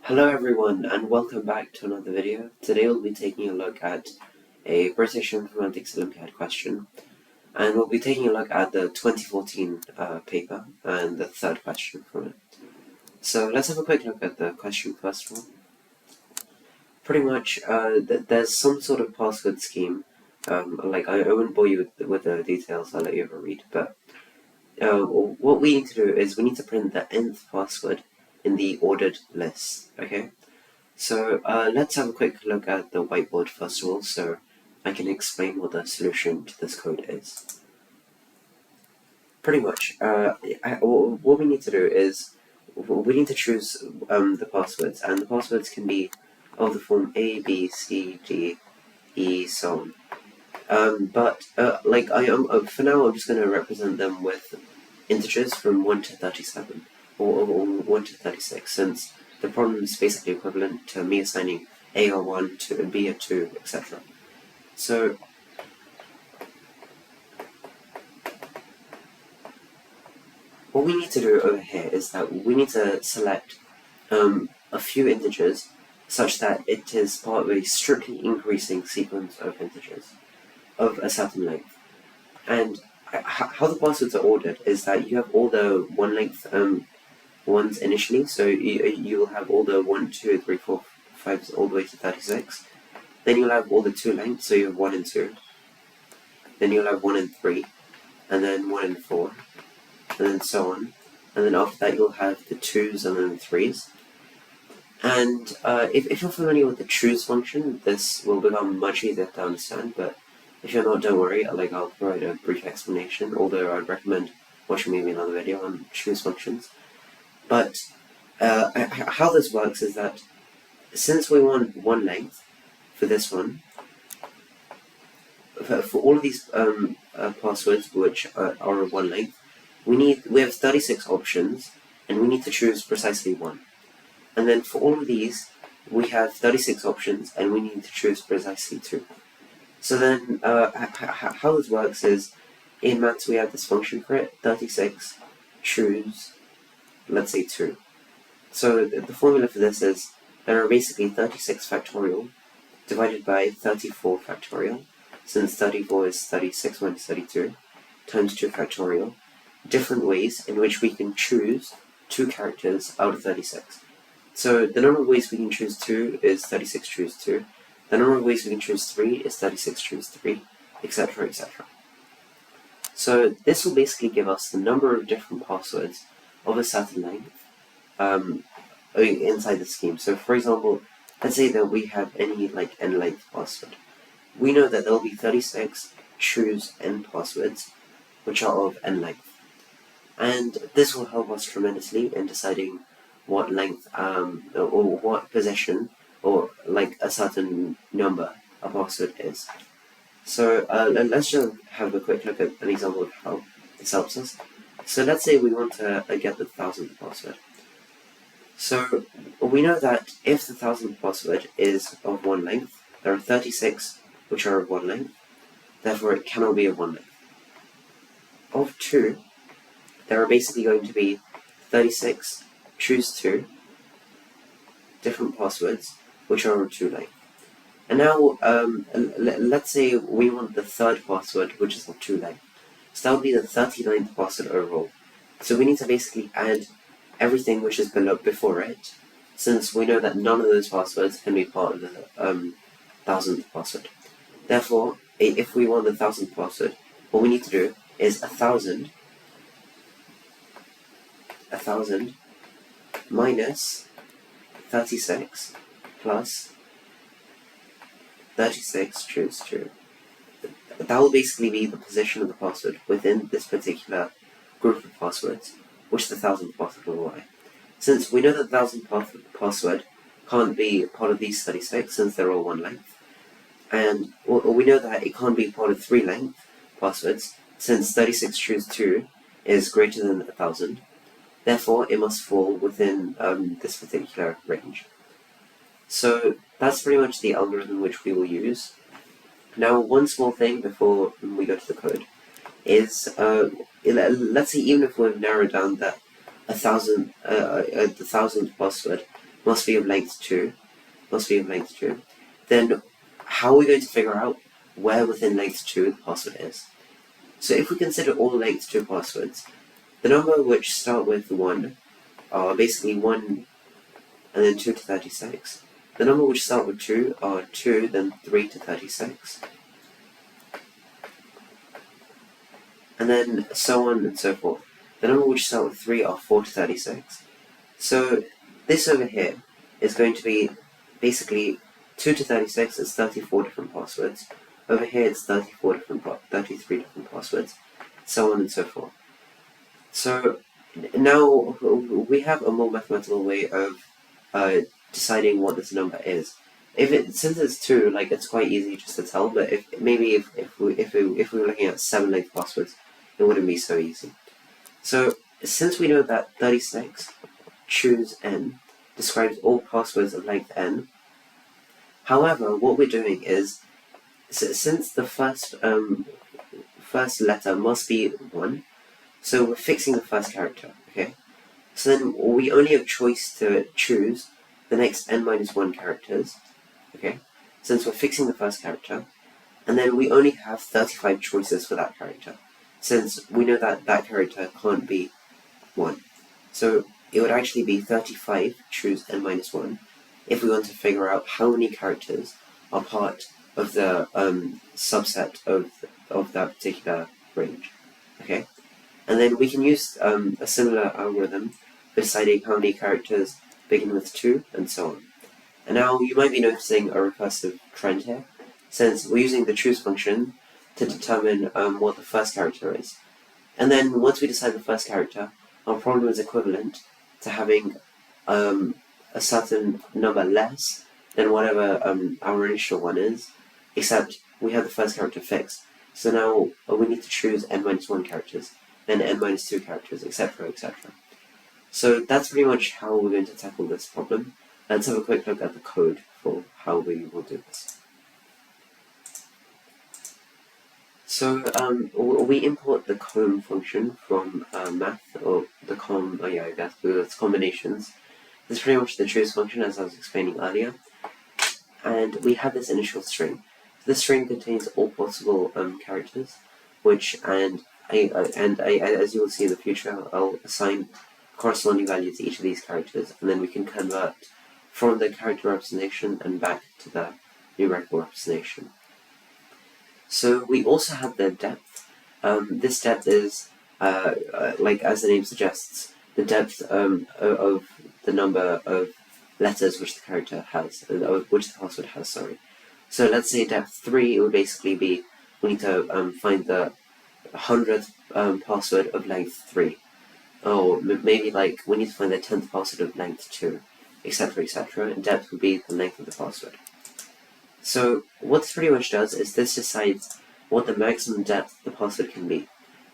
Hello everyone and welcome back to another video. Today we'll be taking a look at a British Informatics Olympiad question, and we'll be taking a look at the 2014 paper and the third question from it. So let's have a quick look at the question first of all. Pretty much there's some sort of password scheme, I won't bore you with the details, I'll let you overread, but what we need to do is we need to print the nth password in the ordered list, okay? So let's have a quick look at the whiteboard first of all, so I can explain what the solution to this code is. Pretty much, what we need to do is we need to choose the passwords, and the passwords can be of the form A, B, C, D, E, so on. For now, I'm just going to represent them with integers from 1 to 37, or 1 to 36, since the problem is basically equivalent to me assigning A a 1 to B a 2, etc. So, what we need to do over here is that we need to select a few integers such that it is part of a strictly increasing sequence of integers of a certain length. And how the passwords are ordered is that you have all the one length ones initially, so you will have all the 1, 2, 3, 4, 5 all the way to 36. Then you'll have all the 2 lengths, so you have 1 and 2. Then you'll have 1 and 3, and then 1 and 4, and then so on. And then after that you'll have the 2s and then the 3s. And if you're familiar with the choose function, this will become much easier to understand, but if you're not, don't worry, I'll provide a brief explanation, although I'd recommend watching maybe another video on choose functions. But how this works is that since we want one length for this one, for all of these passwords which are of one length, we have 36 options, and we need to choose precisely one. And then for all of these, we have 36 options, and we need to choose precisely 2. So then, how this works is, in maths we have this function for it, 36, choose, let's say 2. So the formula for this is, there are basically 36 factorial divided by 34 factorial, since 34 is 36 minus 32, times 2 factorial, different ways in which we can choose 2 characters out of 36. So the number of ways we can choose 2 is 36 choose 2. The number of ways we can choose 3 is 36 choose 3, etc, etc. So this will basically give us the number of different passwords of a certain length inside the scheme. So for example, let's say that we have any n length password. We know that there will be 36 choose n passwords which are of n length. And this will help us tremendously in deciding what length or what position or a certain number a password is. So let's just have a quick look at an example of how this helps us. So let's say we want to get the 1000th password. So we know that if the 1000th password is of one length, there are 36 which are of one length, therefore it cannot be of one length. Of 2, there are basically going to be 36 choose 2 different passwords which are of 2 length. And now let's say we want the third password which is of 2 length. So that would be the 39th password overall. So we need to basically add everything which is before it, since we know that none of those passwords can be part of the 1000th password. Therefore, if we want the 1000th password, what we need to do is 1000 minus 36 plus 36 choose 2. That will basically be the position of the password within this particular group of passwords, which the 1000th password will lie. Since we know that the 1000th password can't be part of these 36 since they're all one length, and we know that it can't be part of 3 length passwords since 36 choose 2 is greater than 1000, therefore it must fall within this particular range. So that's pretty much the algorithm which we will use. Now, one small thing before we go to the code is, let's say even if we've narrowed down that the 1000th password must be of length 2, then how are we going to figure out where within length 2 the password is? So if we consider all length 2 passwords, the number which start with 1 are basically 1 and then 2 to 36. The number which start with 2 are 2, then 3 to 36. And then so on and so forth. The number which start with 3 are 4 to 36. So this over here is going to be basically 2 to 36 is 34 different passwords. Over here it's 33 different passwords, so on and so forth. So now we have a more mathematical way of deciding what this number is. Since it's 2, like, it's quite easy just to tell. But if we were looking at 7 length passwords, it wouldn't be so easy. So since we know that 36 choose n describes all passwords of length n, however, what we're doing is, since the first letter must be 1, so we're fixing the first character, okay? So then we only have choice to choose the next n-1 characters, okay? Since we're fixing the first character, and then we only have 35 choices for that character, since we know that that character can't be 1. So it would actually be 35 choose n-1 if we want to figure out how many characters are part of the subset of that particular range, okay? And then we can use a similar algorithm for deciding how many characters begin with 2 and so on. And now you might be noticing a recursive trend here, since we're using the choose function to determine what the first character is. And then once we decide the first character, our problem is equivalent to having a certain number less than whatever our initial one is, except we have the first character fixed. So now we need to choose n-1 characters, then n-2 characters, etc., etc. So that's pretty much how we're going to tackle this problem. Let's have a quick look at the code for how we will do this. So we import the com function from math, or the it's combinations. This is pretty much the choose function, as I was explaining earlier. And we have this initial string. This string contains all possible characters, which as you will see in the future, I'll assign corresponding value to each of these characters, and then we can convert from the character representation and back to the numerical representation. So we also have the depth. This depth is, like as the name suggests, the depth of the number of letters which the character has, which the password has, sorry. So let's say depth 3, it would basically be, we need to find the 100th password of length 3. Or maybe like, we need to find the 10th password of length 2, etc., etc. And depth would be the length of the password. So what this pretty much does is this decides what the maximum depth the password can be.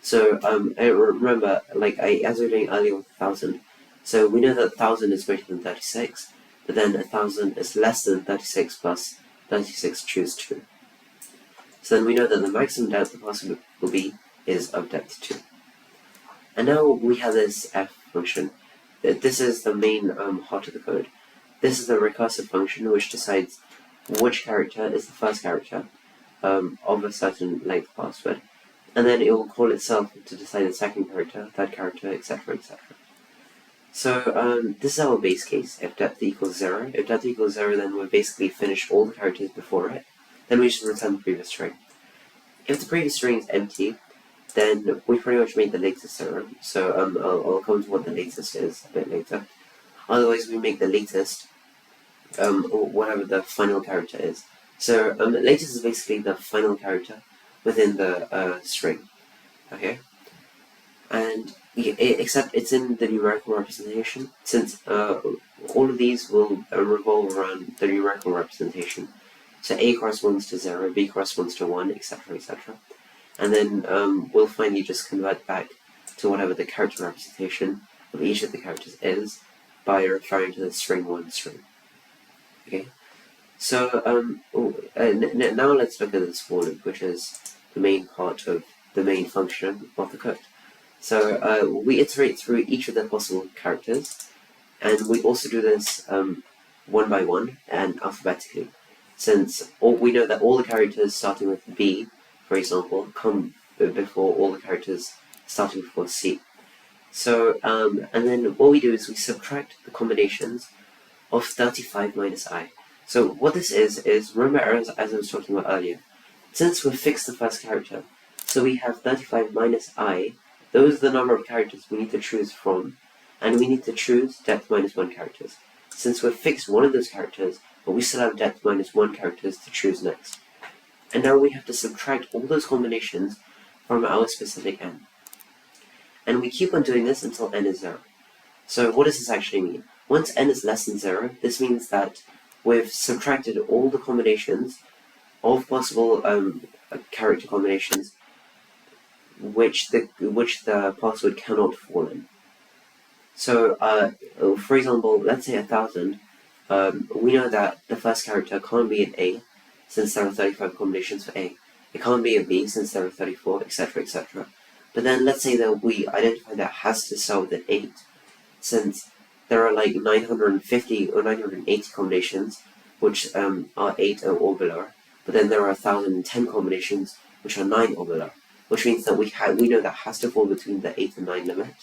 So remember, like as we were doing earlier with 1000, so we know that 1000 is greater than 36, but then 1000 is less than 36 plus 36 choose 2. So then we know that the maximum depth the password will be is of depth 2. And now we have this f function. This is the main heart of the code. This is the recursive function which decides which character is the first character of a certain length password, and then it will call itself to decide the second character, third character, etc., etc. So this is our base case. If depth equals 0, then we've basically finished all the characters before it. Then we just return the previous string. If the previous string is empty, then we pretty much made the latest 0. So I'll come to what the latest is a bit later. Otherwise, we make the latest whatever the final character is. So latest is basically the final character within the string. Okay, and except it's in the numerical representation, since all of these will revolve around the numerical representation. So A corresponds to 0, B corresponds to 1, etc., etc. And then we'll finally just convert back to whatever the character representation of each of the characters is by referring to the string 1 string. Okay, so now let's look at this for loop, which is the main part of the main function of the code. So we iterate through each of the possible characters, And we also do this one by one and alphabetically, since we know that all the characters starting with B, for example, come before all the characters starting before C. So, and then what we do is we subtract the combinations of 35 minus I. So what this is remember as I was talking about earlier, since we've fixed the first character, so we have 35 minus I, those are the number of characters we need to choose from, and we need to choose depth minus 1 characters. Since we've fixed one of those characters, but we still have depth minus 1 characters to choose next. And now we have to subtract all those combinations from our specific n. And we keep on doing this until n is 0. So what does this actually mean? Once n is less than 0, this means that we've subtracted all the combinations of possible character combinations which the password cannot fall in. So, for example, let's say 1000. We know that the first character can't be an A, since there are 35 combinations for A. It can't be a B, since there are 34, etc., etc. But then let's say that we identify that it has to start with an 8, since there are like 950 or 980 combinations which are 8 or below. But then there are 1010 combinations which are 9 or below, which means that we know that has to fall between the 8 and 9 limit.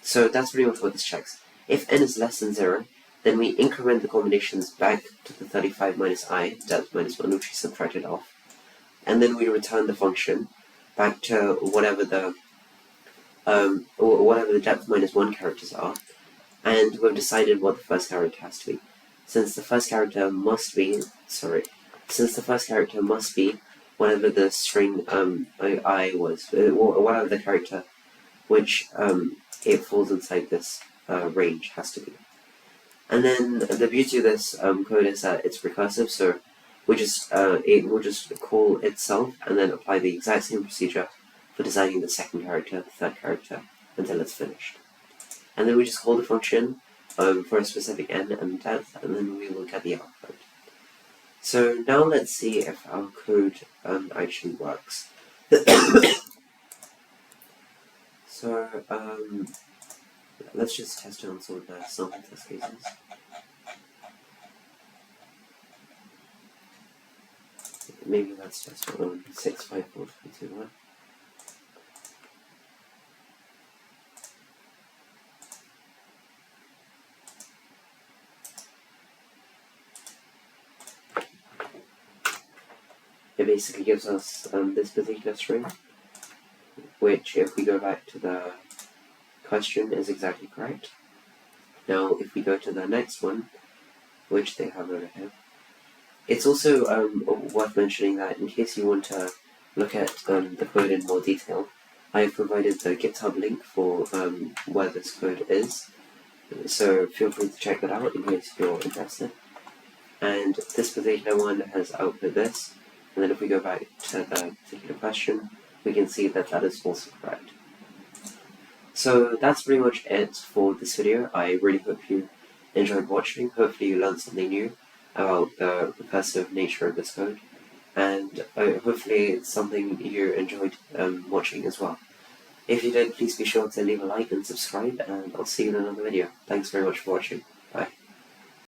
So that's pretty much what this checks. If n is less than 0, then we increment the combinations back to the 35 minus I, depth minus 1, which we subtracted off. And then we return the function back to whatever the depth minus 1 characters are. And we've decided what the first character has to be. Since the first character must be whatever the string I was, whatever the character which it falls inside this range has to be. And then the beauty of this code is that it's recursive, so it will just call itself and then apply the exact same procedure for designing the second character, the third character, until it's finished. And then we just call the function for a specific n and depth, and then we will get the output. So now let's see if our code actually works. So let's just test it on some of the sample test cases. Maybe let's test it on 6, 5, 4, 3, 2, 1. It basically gives us this particular string, which, if we go back to the question, is exactly correct. Now, if we go to the next one, which they have over here, it's also worth mentioning that in case you want to look at the code in more detail, I have provided the GitHub link for where this code is, so feel free to check that out in case you're interested. And this particular one has output this, and then if we go back to the particular question, we can see that that is also correct. So that's pretty much it for this video. I really hope you enjoyed watching. Hopefully you learned something new about the recursive nature of this code, and hopefully it's something you enjoyed watching as well. If you did, please be sure to leave a like and subscribe, and I'll see you in another video. Thanks very much for watching.